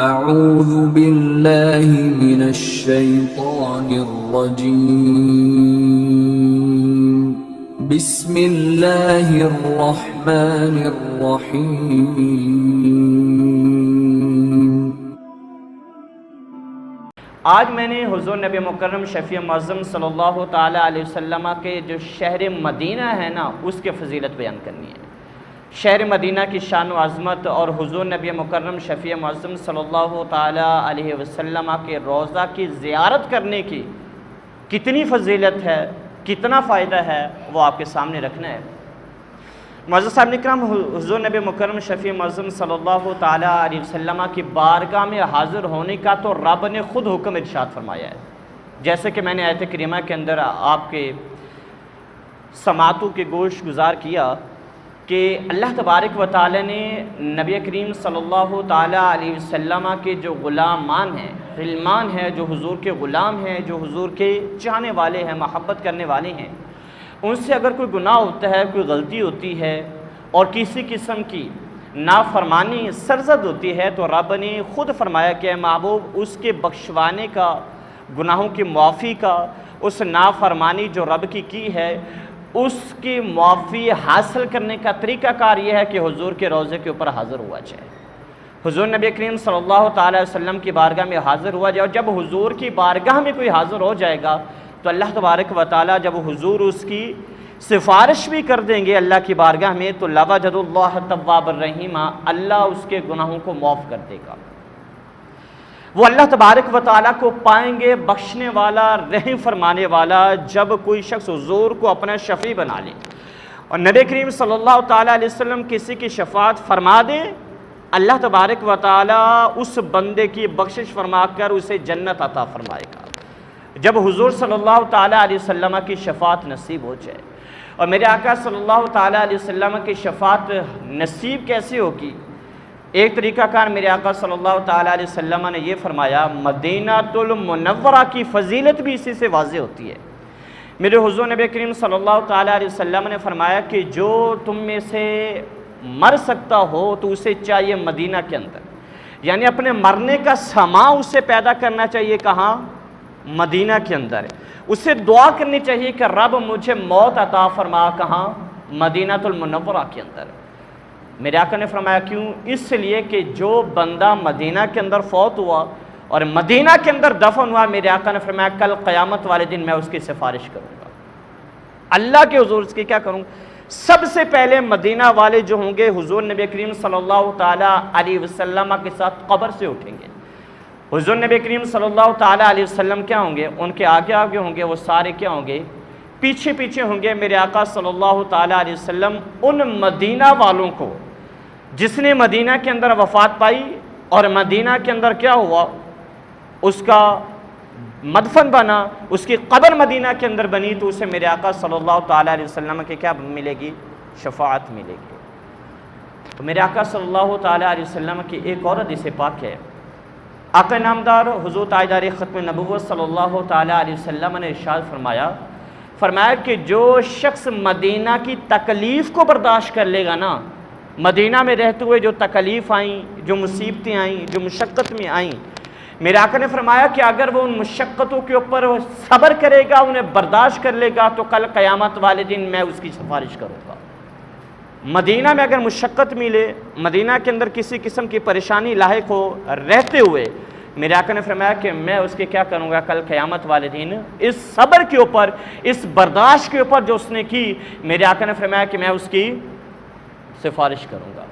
اعوذ باللہ من الشیطان الرجیم بسم اللہ الرحمن الرحیم۔ آج میں نے حضور نبی مکرم شفیع معظم صلی اللہ تعالیٰ علیہ وسلم کے جو شہر مدینہ ہے نا، اس کے فضیلت بیان کرنی ہے۔ شہر مدینہ کی شان و عظمت اور حضور نبی مکرم شفیع معظم صلی اللہ تعالیٰ علیہ وسلم کے روضہ کی زیارت کرنے کی کتنی فضیلت ہے، کتنا فائدہ ہے، وہ آپ کے سامنے رکھنا ہے۔ معزز صاحب اکرام، حضور نبی مکرم شفیع معظم صلی اللہ تعالیٰ علیہ وسلم کی بارگاہ میں حاضر ہونے کا تو رب نے خود حکم ارشاد فرمایا ہے، جیسے کہ میں نے آیت کریمہ کے اندر آپ کے سماعتوں کے گوش گزار کیا کہ اللہ تبارک و تعالی نے نبی کریم صلی اللہ تعالیٰ علیہ وسلم کے جو غلامان ہیں، غلمان ہیں، جو حضور کے غلام ہیں، جو حضور کے چاہنے والے ہیں، محبت کرنے والے ہیں، ان سے اگر کوئی گناہ ہوتا ہے، کوئی غلطی ہوتی ہے اور کسی قسم کی نافرمانی سرزد ہوتی ہے، تو رب نے خود فرمایا کہ اے محبوب، اس کے بخشوانے کا، گناہوں کی معافی کا، اس نافرمانی جو رب کی ہے، اس کی معافی حاصل کرنے کا طریقہ کار یہ ہے کہ حضور کے روضے کے اوپر حاضر ہوا جائے، حضور نبی کریم صلی اللہ تعالیٰ علیہ وسلم کی بارگاہ میں حاضر ہوا جائے۔ اور جب حضور کی بارگاہ میں کوئی حاضر ہو جائے گا تو اللہ تبارک و تعالیٰ جب حضور اس کی سفارش بھی کر دیں گے اللہ کی بارگاہ میں، تو لَوَجَدُ اللَّهَ تَوَّابًا رَحِيمًا، اللہ اس کے گناہوں کو معاف کر دے گا۔ وہ اللہ تبارک و تعالیٰ کو پائیں گے بخشنے والا، رحم فرمانے والا، جب کوئی شخص حضور کو اپنا شفیع بنا لے اور نبی کریم صلی اللہ تعالیٰ علیہ وسلم کسی کی شفاعت فرما دے، اللہ تبارک و تعالیٰ اس بندے کی بخشش فرما کر اسے جنت عطا فرمائے گا جب حضور صلی اللہ تعالیٰ علیہ وسلم کی شفاعت نصیب ہو جائے۔ اور میرے آقا صلی اللہ تعالیٰ علیہ وسلم کی شفاعت نصیب کیسے ہوگی؟ ایک طریقہ کار میرے آقا صلی اللہ تعالیٰ علیہ وسلم نے یہ فرمایا، مدینہ المنورہ کی فضیلت بھی اسی سے واضح ہوتی ہے۔ میرے حضور نبی کریم صلی اللہ تعالیٰ علیہ وسلم نے فرمایا کہ جو تم میں سے مر سکتا ہو تو اسے چاہیے مدینہ کے اندر، یعنی اپنے مرنے کا سماں اسے پیدا کرنا چاہیے، کہاں؟ مدینہ کے اندر۔ اسے دعا کرنی چاہیے کہ رب مجھے موت عطا فرما، کہاں؟ مدینہ المنورہ کے اندر۔ میرے آقا نے فرمایا کیوں؟ اس لیے کہ جو بندہ مدینہ کے اندر فوت ہوا اور مدینہ کے اندر دفن ہوا، میرے آقا نے فرمایا کل قیامت والے دن میں اس کی سفارش کروں گا، اللہ کے حضور اس کی کیا کروں؟ سب سے پہلے مدینہ والے جو ہوں گے، حضور نبی کریم صلی اللہ تعالیٰ علیہ وسلم کے ساتھ قبر سے اٹھیں گے۔ حضور نبی کریم صلی اللہ تعالیٰ علیہ وسلم کیا ہوں گے؟ ان کے آگے آگے ہوں گے، وہ سارے کیا ہوں گے؟ پیچھے پیچھے ہوں گے۔ میرے آقا صلی اللہ تعالیٰ علیہ وسلم ان مدینہ والوں کو جس نے مدینہ کے اندر وفات پائی اور مدینہ کے اندر کیا ہوا، اس کا مدفن بنا، اس کی قبر مدینہ کے اندر بنی، تو اسے میرے آقا صلی اللہ تعالیٰ علیہ وسلم کے کیا ملے گی؟ شفاعت ملے گی۔ تو میرے آقا صلی اللہ تعالیٰ علیہ وسلم کی ایک اور حدیث پاک ہے، آقا نامدار حضور تاجدار ختم نبوت صلی اللہ تعالیٰ علیہ وسلم نے ارشاد فرمایا کہ جو شخص مدینہ کی تکلیف کو برداشت کر لے گا نا، مدینہ میں رہتے ہوئے جو تکلیف آئیں، جو مصیبتیں آئیں، جو مشقت میں آئیں، میرے آقا نے فرمایا کہ اگر وہ ان مشقتوں کے اوپر صبر کرے گا، انہیں برداشت کر لے گا، تو کل قیامت والے دن میں اس کی سفارش کروں گا۔ مدینہ میں اگر مشقت ملے، مدینہ کے اندر کسی قسم کی پریشانی لاحق ہو رہتے ہوئے، میرے آقا نے فرمایا کہ میں اس کے کیا کروں گا؟ کل قیامت والے دن اس صبر کے اوپر، اس برداشت کے اوپر جو اس نے کی، میرے آقا نے فرمایا کہ میں اس کی سفارش کروں گا۔